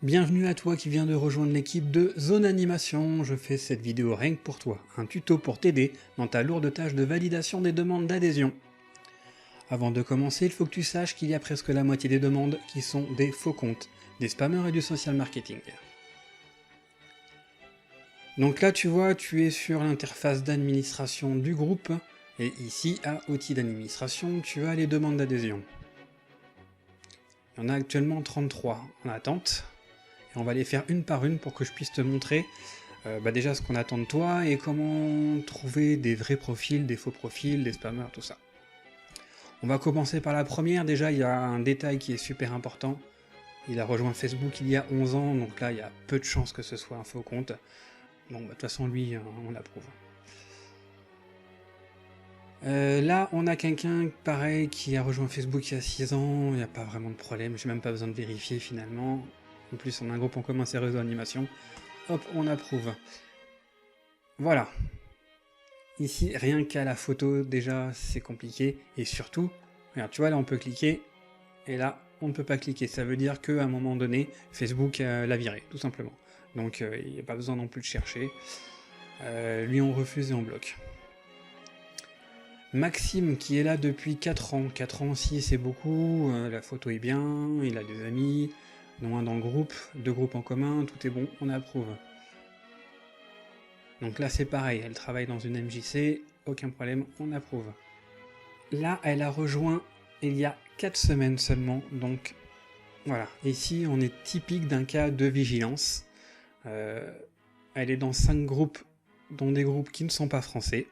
Bienvenue à toi qui viens de rejoindre l'équipe de Zone Animation, je fais cette vidéo rien que pour toi, un tuto pour t'aider dans ta lourde tâche de validation des demandes d'adhésion. Avant de commencer, il faut que tu saches qu'il y a presque la moitié des demandes qui sont des faux comptes, des spammers et du social marketing. Donc là tu vois, tu es sur l'interface d'administration du groupe, et ici à outils d'administration, tu as les demandes d'adhésion. Il y en a actuellement 33 en attente, et on va les faire une par une pour que je puisse te montrer déjà ce qu'on attend de toi et comment trouver des vrais profils, des faux profils, des spammers, tout ça. On va commencer par la première. Déjà, il y a un détail qui est super important. Il a rejoint Facebook il y a 11 ans, donc là, il y a peu de chances que ce soit un faux compte. Bon, de toute façon, lui, on l'approuve. Là, on a quelqu'un, pareil, qui a rejoint Facebook il y a 6 ans, il n'y a pas vraiment de problème, j'ai même pas besoin de vérifier finalement. En plus, on a un groupe en commun, c'est Réseau Animation. Hop, on approuve. Voilà. Ici, rien qu'à la photo, déjà, c'est compliqué. Et surtout, regarde, tu vois, là, on peut cliquer, et là, on ne peut pas cliquer. Ça veut dire qu'à un moment donné, Facebook l'a viré, tout simplement. Donc, il n'y a pas besoin non plus de chercher. Lui, on refuse et on bloque. Maxime, qui est là depuis 4 ans. 4 ans aussi, c'est beaucoup. La photo est bien, il a des amis, dont un dans le groupe, 2 groupes en commun, tout est bon, on approuve. Donc là, c'est pareil, elle travaille dans une MJC, aucun problème, on approuve. Là, elle a rejoint il y a 4 semaines seulement, donc voilà. Ici, on est typique d'un cas de vigilance. Elle est dans 5 groupes, dont des groupes qui ne sont pas français.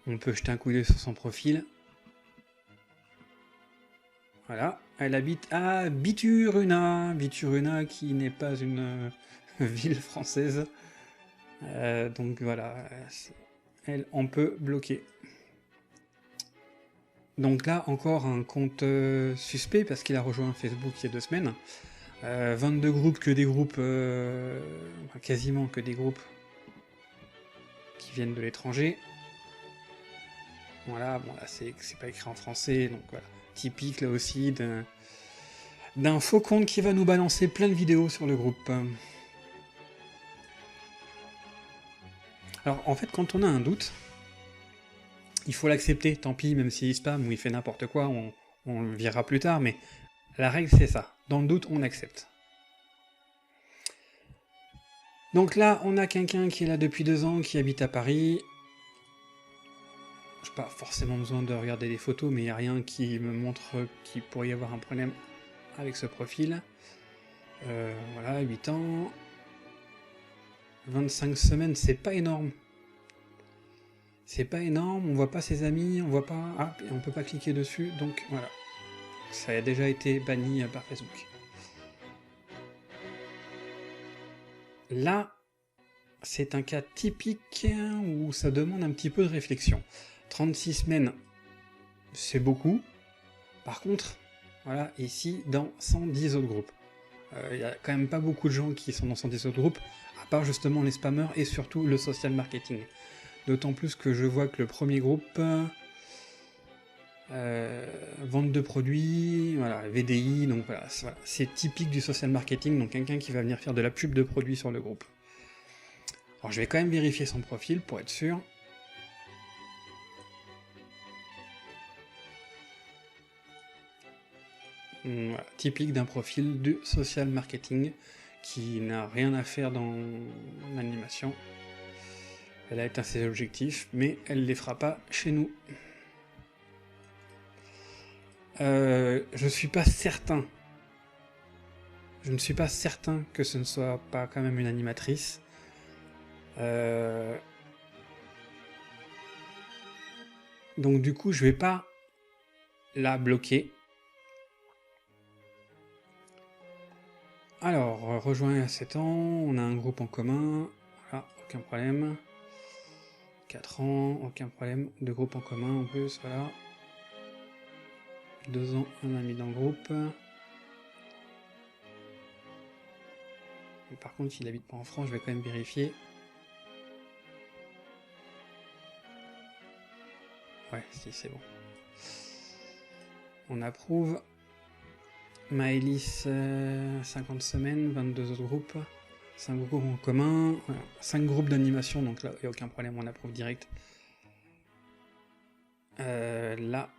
On peut jeter un coup d'œil sur son profil. Voilà, elle habite à Bituruna, Bituruna qui n'est pas une ville française. Donc voilà, elle, on peut bloquer. Donc là, encore un compte suspect, parce qu'il a rejoint Facebook il y a 2 semaines. 22 groupes, que des groupes, quasiment que des groupes qui viennent de l'étranger. Voilà, bon là c'est pas écrit en français, donc voilà. Typique là aussi d'un faux compte qui va nous balancer plein de vidéos sur le groupe. Alors en fait, quand on a un doute, il faut l'accepter, tant pis, même s'il spam ou il fait n'importe quoi, on le virera plus tard, mais la règle c'est ça. Dans le doute, on accepte. Donc là, on a quelqu'un qui est là depuis 2 ans, qui habite à Paris. J'ai pas forcément besoin de regarder les photos, mais il n'y a rien qui me montre qu'il pourrait y avoir un problème avec ce profil. Voilà, 8 ans. 25 semaines, c'est pas énorme. C'est pas énorme, on voit pas ses amis, on voit pas... Ah, et on peut pas cliquer dessus, donc voilà. Ça a déjà été banni par Facebook. Là, c'est un cas typique où ça demande un petit peu de réflexion. 36 semaines, c'est beaucoup. Par contre, voilà, ici, dans 110 autres groupes. Il y a quand même pas beaucoup de gens qui sont dans 110 autres groupes, à part justement les spammers et surtout le social marketing. D'autant plus que je vois que le premier groupe... vente de produits, voilà, VDI, donc voilà, c'est typique du social marketing, donc quelqu'un qui va venir faire de la pub de produits sur le groupe. Alors je vais quand même vérifier son profil pour être sûr. Voilà, typique d'un profil du social marketing qui n'a rien à faire dans l'animation. Elle a atteint ses objectifs, mais elle les fera pas chez nous. Je suis pas certain. Je ne suis pas certain que ce ne soit pas quand même une animatrice. Donc du coup, je vais pas la bloquer. Alors, rejoint à 7 ans, on a un groupe en commun, voilà, aucun problème. 4 ans, aucun problème, 2 groupes en commun en plus, voilà. 2 ans, un ami dans le groupe. Par contre, il habite pas en France, je vais quand même vérifier. Ouais, si, c'est bon. On approuve. Maëlys, 50 semaines, 22 autres groupes. 5 groupes en commun, voilà. 5 groupes d'animation, donc là, il n'y a aucun problème, on approuve direct. Là,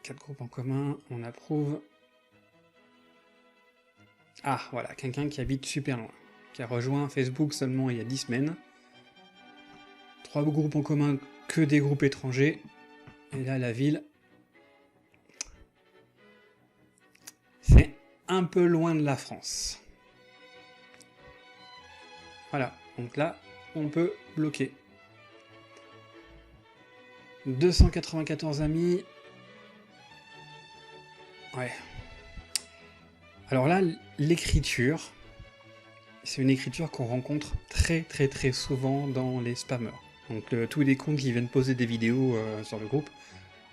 4 groupes en commun, on approuve. Ah, voilà, quelqu'un qui habite super loin, qui a rejoint Facebook seulement il y a 10 semaines. 3 groupes en commun, que des groupes étrangers. Et là, la ville, c'est un peu loin de la France. Voilà, donc là, on peut bloquer. 294 amis. Ouais. Alors là, l'écriture, c'est une écriture qu'on rencontre très souvent dans les spammers. Donc tous les comptes qui viennent poser des vidéos sur le groupe.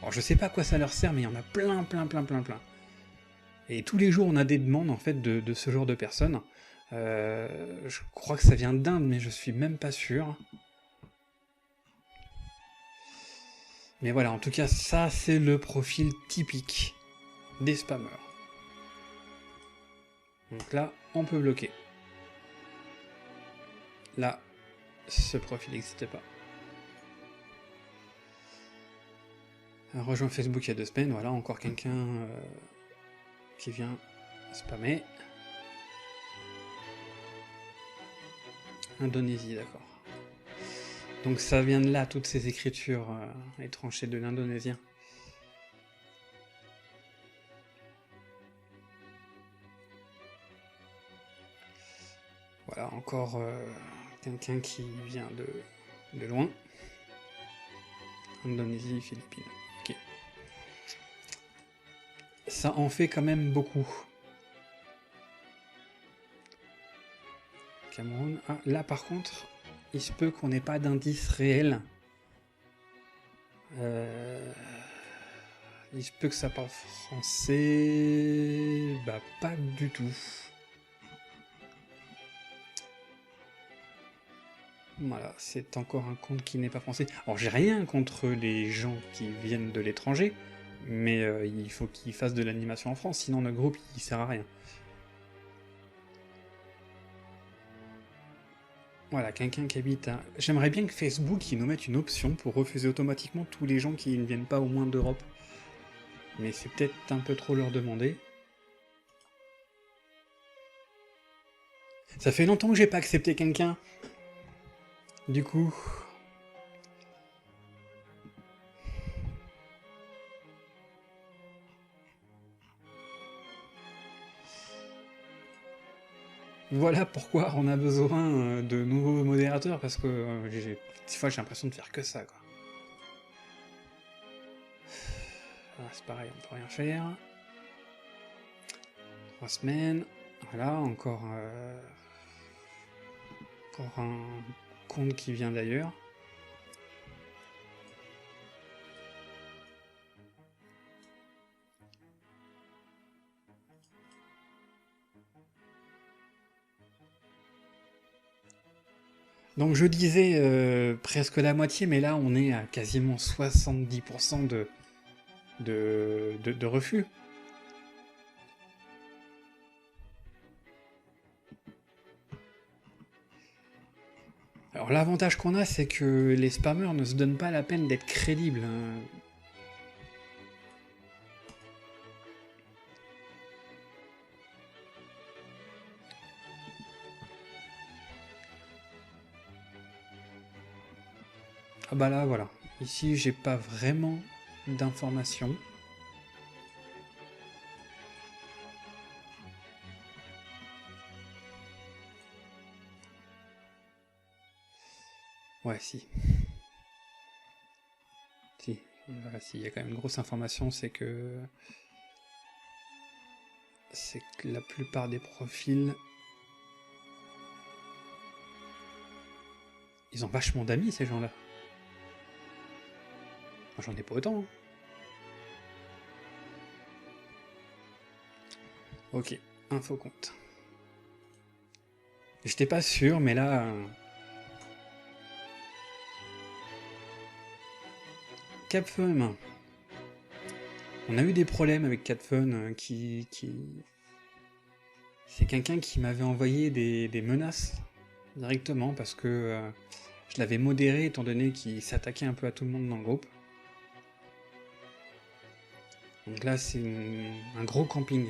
Alors je sais pas à quoi ça leur sert, mais il y en a plein. Et tous les jours, on a des demandes en fait de ce genre de personnes. Je crois que ça vient d'Inde, mais je suis même pas sûr. Mais voilà, en tout cas, ça, c'est le profil typique des spammers. Donc là, on peut bloquer. Là, ce profil n'existait pas. Rejoint Facebook il y a 2 semaines, voilà, encore quelqu'un qui vient spammer. Indonésie, d'accord. Donc ça vient de là, toutes ces écritures étranges de l'indonésien. Voilà, encore quelqu'un qui vient de loin. Indonésie, Philippines. Ok. Ça en fait quand même beaucoup. Cameroun. Ah, là par contre, il se peut qu'on n'ait pas d'indice réel. Il se peut que ça parle français. Bah, pas du tout. Voilà, c'est encore un compte qui n'est pas français. Alors, j'ai rien contre les gens qui viennent de l'étranger, mais il faut qu'ils fassent de l'animation en France, sinon notre groupe il sert à rien. Voilà, quelqu'un qui habite à... J'aimerais bien que Facebook il nous mette une option pour refuser automatiquement tous les gens qui ne viennent pas au moins d'Europe. Mais c'est peut-être un peu trop leur demander. Ça fait longtemps que j'ai pas accepté quelqu'un. Du coup... Voilà pourquoi on a besoin de nouveaux modérateurs, parce que des fois j'ai l'impression de faire que ça, quoi. Ah, c'est pareil, on peut rien faire. 3 semaines. Voilà, encore un compte qui vient d'ailleurs. Donc je disais presque la moitié, mais là on est à quasiment 70% de refus. Alors l'avantage qu'on a, c'est que les spammers ne se donnent pas la peine d'être crédibles. Ah bah là, voilà. Ici, j'ai pas vraiment d'informations. Ouais, si. Si, voilà, si, il y a quand même une grosse information, c'est que la plupart des profils, ils ont vachement d'amis, ces gens-là. Moi, j'en ai pas autant. Hein. Ok, info compte. J'étais pas sûr, mais là... Capfum. On a eu des problèmes avec CatFun C'est quelqu'un qui m'avait envoyé des menaces directement parce que je l'avais modéré étant donné qu'il s'attaquait un peu à tout le monde dans le groupe. Donc là c'est un gros camping.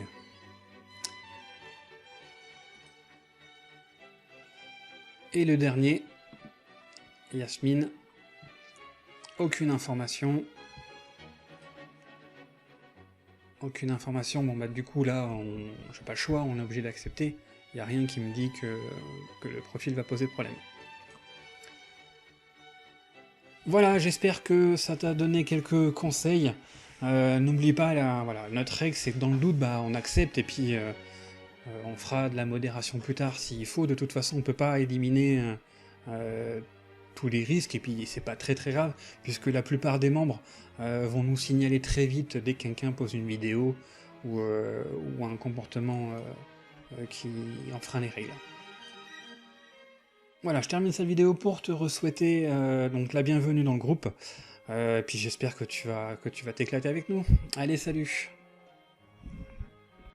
Et le dernier, Yasmine, aucune information. Aucune information, bon bah du coup là, j'ai pas le choix, on est obligé d'accepter. Il n'y a rien qui me dit que le profil va poser problème. Voilà, j'espère que ça t'a donné quelques conseils. N'oublie pas, voilà, notre règle c'est que dans le doute, bah, on accepte et puis on fera de la modération plus tard s'il faut. De toute façon, on peut pas éliminer tous les risques, et puis c'est pas très très grave, puisque la plupart des membres vont nous signaler très vite dès que quelqu'un pose une vidéo ou un comportement qui enfreint les règles. Voilà, je termine cette vidéo pour te souhaiter donc la bienvenue dans le groupe, et puis j'espère que tu vas t'éclater avec nous. Allez, salut!